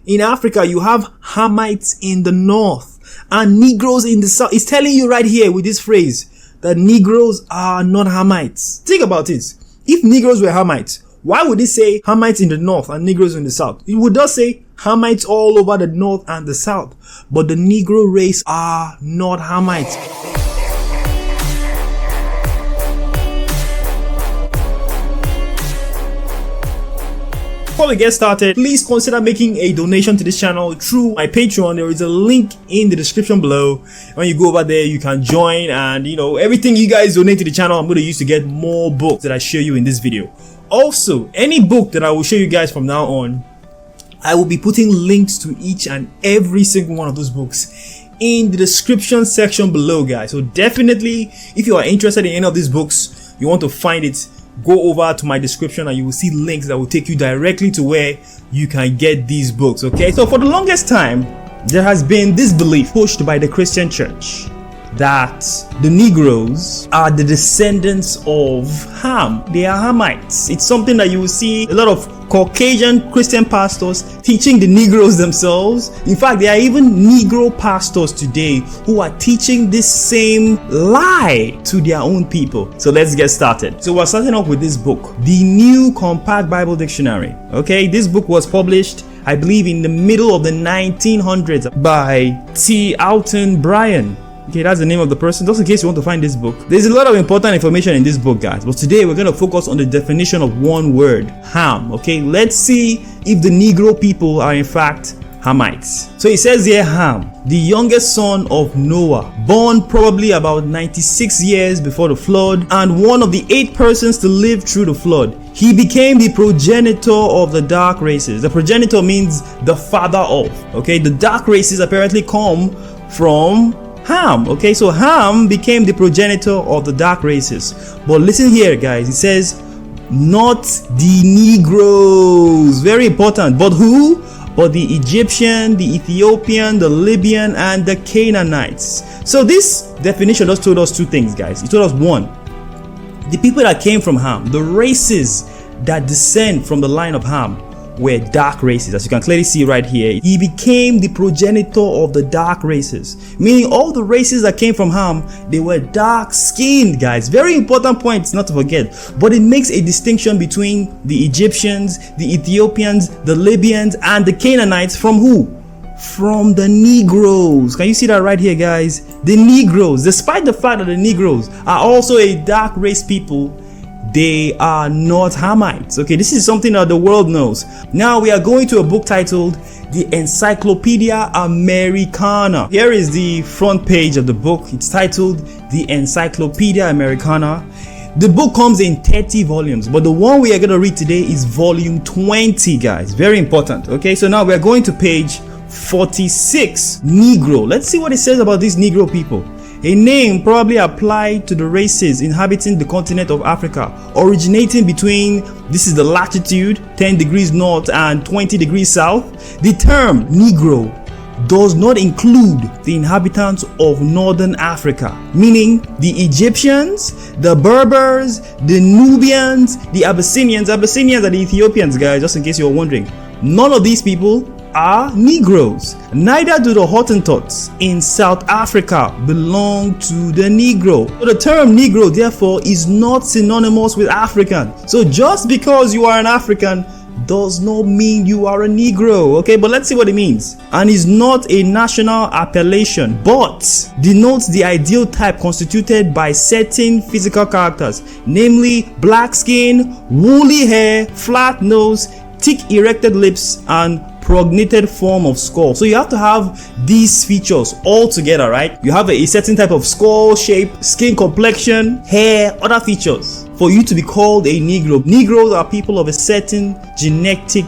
In Africa, you have Hamites in the north and Negroes in the south. It's telling you right here with this phrase that Negroes are not Hamites. Think about it. If Negroes were Hamites, why would it say Hamites in the north and Negroes in the south? It would just say Hamites all over the north and the south. But the Negro race are not Hamites. Before we get started, please consider making a donation to this channel through my Patreon. There is a link in the description below. When you go over there, you can join, and everything you guys donate to the channel, I'm going to use to get more books that I show you in this video. Also, any book that I will show you guys from now on, I will be putting links to each and every single one of those books in the description section below, guys. So definitely, if you are interested in any of these books, you want to find it, go over to my description and you will see links that will take you directly to where you can get these books. Okay, so for the longest time, there has been this belief pushed by the Christian church that the Negroes are the descendants of Ham. They are Hamites. It's something that you will see a lot of Caucasian Christian pastors teaching the Negroes themselves. In fact, there are even Negro pastors today who are teaching this same lie to their own people. So let's get started. So we're starting off with this book, the New Compact Bible Dictionary. Okay, this book was published, I believe, in the middle of the 1900s by T. Alton Bryan. Okay, that's the name of the person, just in case you want to find this book. There's a lot of important information in this book, guys, but today we're going to focus on the definition of one word, Ham. Okay, let's see if the Negro people are in fact Hamites. So it says here, Ham, the youngest son of Noah, born probably about 96 years before the flood, and one of the 8 persons to live through the flood. He became the progenitor of the dark races. The progenitor means the father of. Okay, the dark races apparently come from Ham. Okay, so Ham became the progenitor of the dark races. But listen here, guys, it says not the Negroes. Very important. But who? But the Egyptian, the Ethiopian, the Libyan, and the Canaanites. So this definition just told us 2 things, guys. It told us, 1, the people that came from Ham, the races that descend from the line of Ham, were dark races. As you can clearly see right here, he became the progenitor of the dark races, meaning all the races that came from Ham, they were dark skinned, guys. Very important point not to forget. But it makes a distinction between the Egyptians, the Ethiopians, the Libyans, and the Canaanites from who? From the Negroes. Can you see that right here, guys? The Negroes, despite the fact that the Negroes are also a dark race people, they are not Hamites. Okay, this is something that the world knows. Now we are going to a book titled the Encyclopedia Americana. Here is the front page of the book. It's titled the Encyclopedia Americana. The book comes in 30 volumes, but the one we are going to read today is volume 20, guys. Very important. Okay, so now we're going to page 46, Negro. Let's see what it says about these Negro people. A name probably applied to the races inhabiting the continent of Africa, originating between, this is the latitude, 10 degrees north and 20 degrees south. The term Negro does not include the inhabitants of northern Africa, meaning the Egyptians, the Berbers, the Nubians, the Abyssinians. Abyssinians are the Ethiopians, guys, just in case you're wondering. None of these people are Negroes. Neither do the Hottentots in South Africa belong to the Negro. So the term Negro, therefore, is not synonymous with African. So just because you are an African does not mean you are a Negro. Okay, but let's see what it means. And is not a national appellation, but denotes the ideal type constituted by certain physical characters, namely black skin, woolly hair, flat nose, thick erected lips, and prognated form of skull. So you have to have these features all together, right? You have a certain type of skull shape, skin complexion, hair, other features for you to be called a Negro. Negroes are people of a certain genetic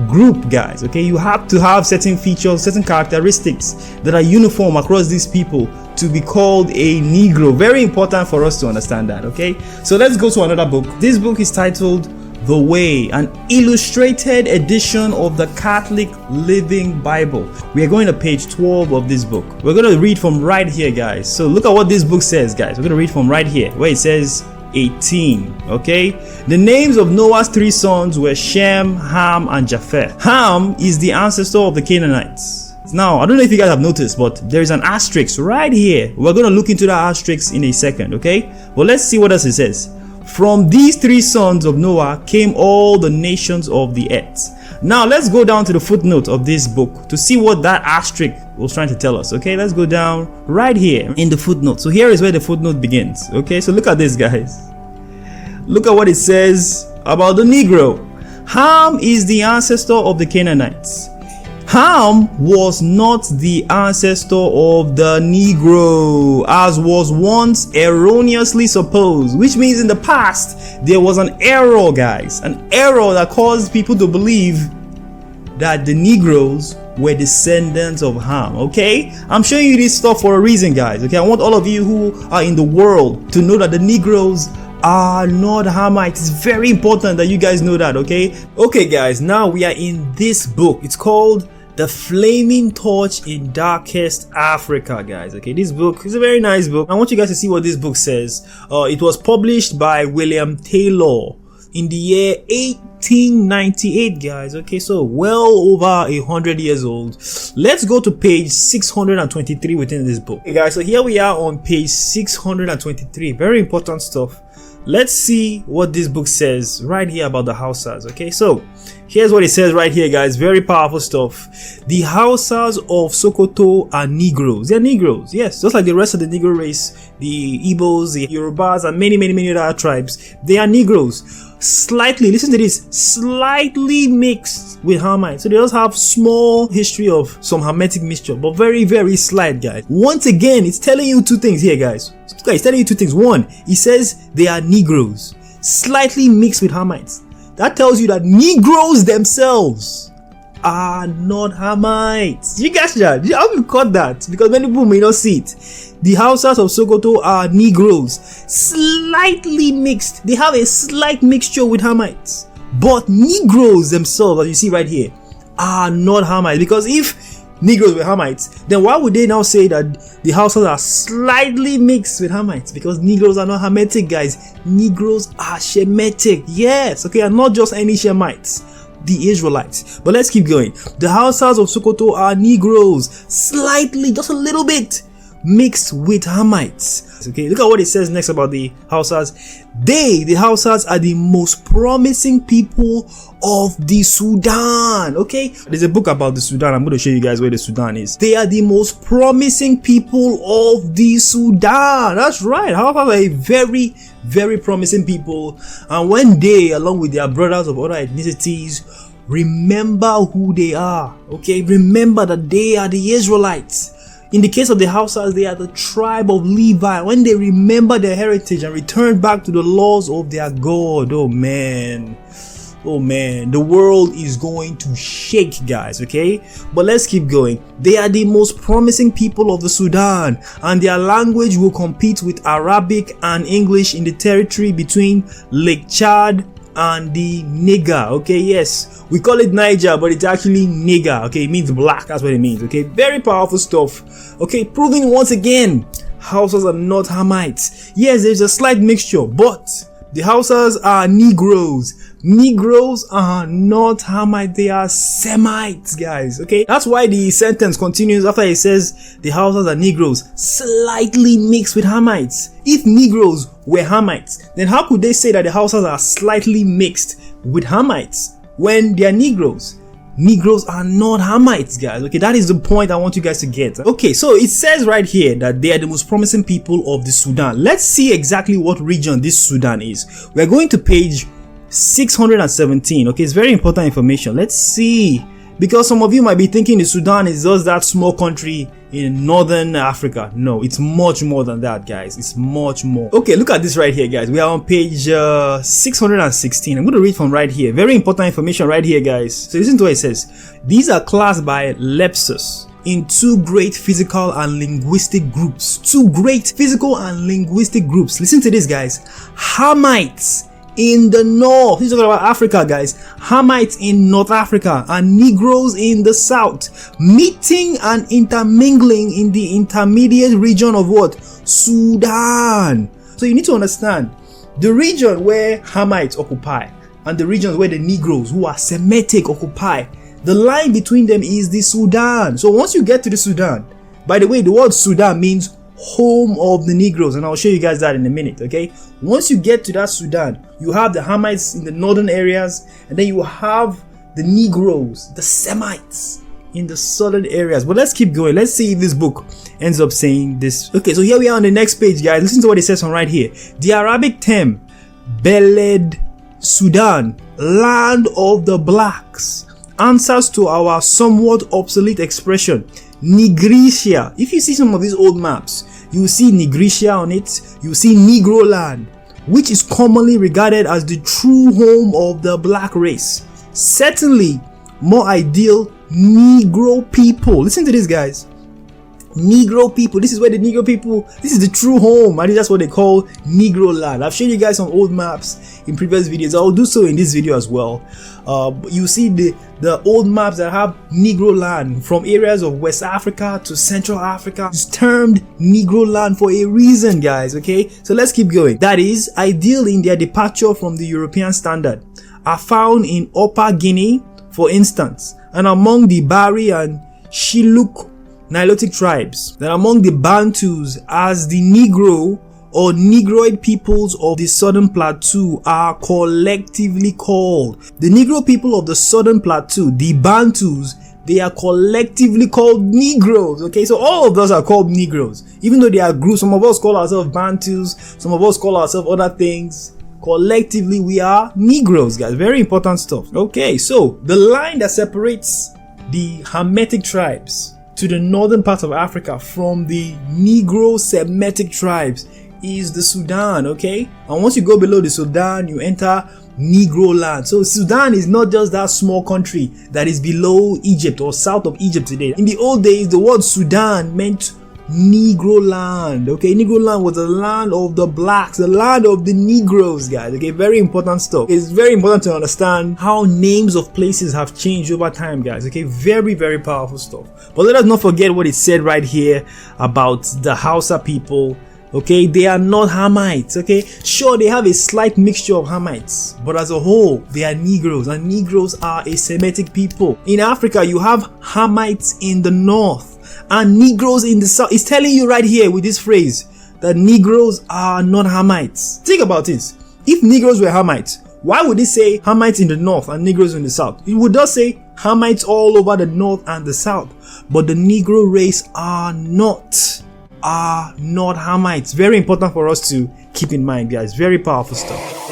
group, guys. Okay, you have to have certain features, certain characteristics that are uniform across these people to be called a Negro. Very important for us to understand that. Okay, so let's go to another book. This book is titled The Way, an illustrated edition of the Catholic Living Bible. We are going to page 12 of this book. We're going to read from right here, guys. So look at what this book says, guys. We're going to read from right here, where it says, 18. Okay, the names of Noah's 3 sons were Shem, Ham, and Japheth. Ham is the ancestor of the Canaanites. Now, I don't know if you guys have noticed, but there is an asterisk right here. We're going to look into that asterisk in a second, okay? But let's see what else it says. From these 3 sons of Noah came all the nations of the earth. Now, let's go down to the footnote of this book to see what that asterisk was trying to tell us, okay? Let's go down right here in the footnote. So here is where the footnote begins, okay? So look at this, guys. Look at what it says about the Negro. Ham is the ancestor of the Canaanites. Ham was not the ancestor of the Negro, as was once erroneously supposed, which means in the past there was an error, guys, an error that caused people to believe that the Negroes were descendants of Ham. Okay, I'm showing you this stuff for a reason, guys. Okay, I want all of you who are in the world to know that the Negroes are not Hamites. It's very important that you guys know that. Okay guys, now we are in this book. It's called The Flaming Torch in Darkest Africa, guys. Okay, this book is a very nice book. I want you guys to see what this book says. It was published by William Taylor in the year 1898, guys. Okay, so well over 100 years old. Let's go to page 623 within this book. Okay guys, so here we are on page 623. Very important stuff. Let's see what this book says right here about the Hausas. Okay, so here's what it says right here, guys. Very powerful stuff. The Hausas of Sokoto are Negroes. They're Negroes, yes, just like the rest of the Negro race, the Igbos, the Yorubas, and many other tribes. They are Negroes. Slightly, listen to this, slightly mixed with Hamites. So they also have small history of some Hamitic mixture, but very slight, guys. Once again, it's telling you 2 things here, guys. It's telling you 2 things. One, it says they are Negroes, slightly mixed with Hamites. That tells you that Negroes themselves are not Hamites. You guys, how you caught that? Because many people may not see it. The Hausas of Sokoto are Negroes, slightly mixed. They have a slight mixture with Hamites. But Negroes themselves, as you see right here, are not Hamites. Because if Negroes were Hamites, then why would they now say that the Hausas are slightly mixed with Hamites? Because Negroes are not Hamitic, guys. Negroes are Shemitic. Yes, okay, and not just any Shemites, the Israelites. But let's keep going. The Hausas of Sokoto are Negroes, slightly, just a little bit mixed with Hamites. Okay, look at what it says next about the Hausas. The Hausas, are the most promising people of the Sudan. Okay, there's a book about the Sudan. I'm going to show you guys where the Sudan is. They are the most promising people of the Sudan. That's right. Hausas are a very promising people, and when they, along with their brothers of other ethnicities, remember who they are, okay, remember that they are the Israelites. In the case of the Hausas, they are the tribe of Levi. When they remember their heritage and return back to the laws of their God, oh man, the world is going to shake, guys. Okay, but let's keep going. They are the most promising people of the Sudan, and their language will compete with Arabic and English in the territory between Lake Chad and the Niger. Okay, yes, we call it Niger, but it's actually Niger. Okay, it means black. That's what it means. Okay, very powerful stuff. Okay, proving once again, Hausas are not Hamites. Yes, there's a slight mixture, but the Hausas are Negroes. Negroes are not Hamites, they are Semites, guys. Okay, that's why the sentence continues after it says the Hausas are Negroes, slightly mixed with Hamites. If Negroes were Hamites, then how could they say that the Hausas are slightly mixed with Hamites when they are Negroes? Negroes are not Hamites, guys. Okay, that is the point I want you guys to get. Okay, so it says right here that they are the most promising people of the Sudan. Let's see exactly what region this Sudan is. We're going to page 617. Okay, it's very important information. Let's see, because some of you might be thinking the Sudan is just that small country in northern Africa. No, it's much more than that, guys. It's much more. Okay, look at this right here, guys. We are on page 616. I'm going to read from right here. Very important information right here, guys. So listen to what it says. These are classed by Lepsus in 2 great physical and linguistic groups. 2 great physical and linguistic groups. Listen to this, guys. Hamites in the north. This is talking about Africa, guys. Hamites in North Africa and Negroes in the south, meeting and intermingling in the intermediate region of what? Sudan. So you need to understand The region where Hamites occupy and the regions where the Negroes who are Semitic occupy, the line between them is the Sudan. So once you get to the Sudan, by the way, the word Sudan means home of the Negroes, and I'll show you guys that in a minute, okay? Once you get to that Sudan, you have the Hamites in the northern areas, and then you have the Negroes, the Semites, in the southern areas. But let's keep going. Let's see if this book ends up saying this. Okay, so here we are on the next page, guys. Listen to what it says on right here. The Arabic term Beled Sudan, land of the blacks, answers to our somewhat obsolete expression Nigritia. If you see some of these old maps, you see Nigritia on it, you see Negro land, which is commonly regarded as the true home of the black race. Certainly more ideal Negro people. Listen to this, guys. Negro people. This is where the Negro people, this is the true home. I think that's what they call Negro land. I've shown you guys some old maps in previous videos. I'll do so in this video as well. You see the old maps that have Negro land from areas of West Africa to Central Africa. It's termed Negro land for a reason, guys. Okay, so let's keep going. That is ideal in their departure from the European standard, are found in Upper Guinea, for instance, and among the Bari and Shilluk Nilotic tribes, that among the Bantus, as the Negro or Negroid peoples of the Southern Plateau are collectively called. The Negro people of the Southern Plateau, the Bantus, they are collectively called Negroes. Okay, so all of us are called Negroes, even though they are groups. Some of us call ourselves Bantus, some of us call ourselves other things. Collectively, we are Negroes, guys. Very important stuff. Okay, so the line that separates the Hamitic tribes to the northern part of Africa from the Negro Semitic tribes is the Sudan, okay? And once you go below the Sudan, you enter Negro land. So Sudan is not just that small country that is below Egypt or south of Egypt today. In the old days, the word Sudan meant Negro land, okay? Negro land was the land of the blacks, the land of the Negroes, guys, okay? Very important stuff. It's very important to understand how names of places have changed over time, guys, okay? Very, very powerful stuff. But let us not forget what it said right here about the Hausa people, okay? They are not Hamites, okay? Sure, they have a slight mixture of Hamites, but as a whole, they are Negroes, and Negroes are a Semitic people. In Africa, you have Hamites in the north and Negroes in the south. It's telling you right here with this phrase that Negroes are not Hamites. Think about this. If Negroes were Hamites, why would it say Hamites in the north and Negroes in the south? It would just say Hamites all over the north and the south. But the Negro race are not Hamites. Very important for us to keep in mind, guys. Very powerful stuff.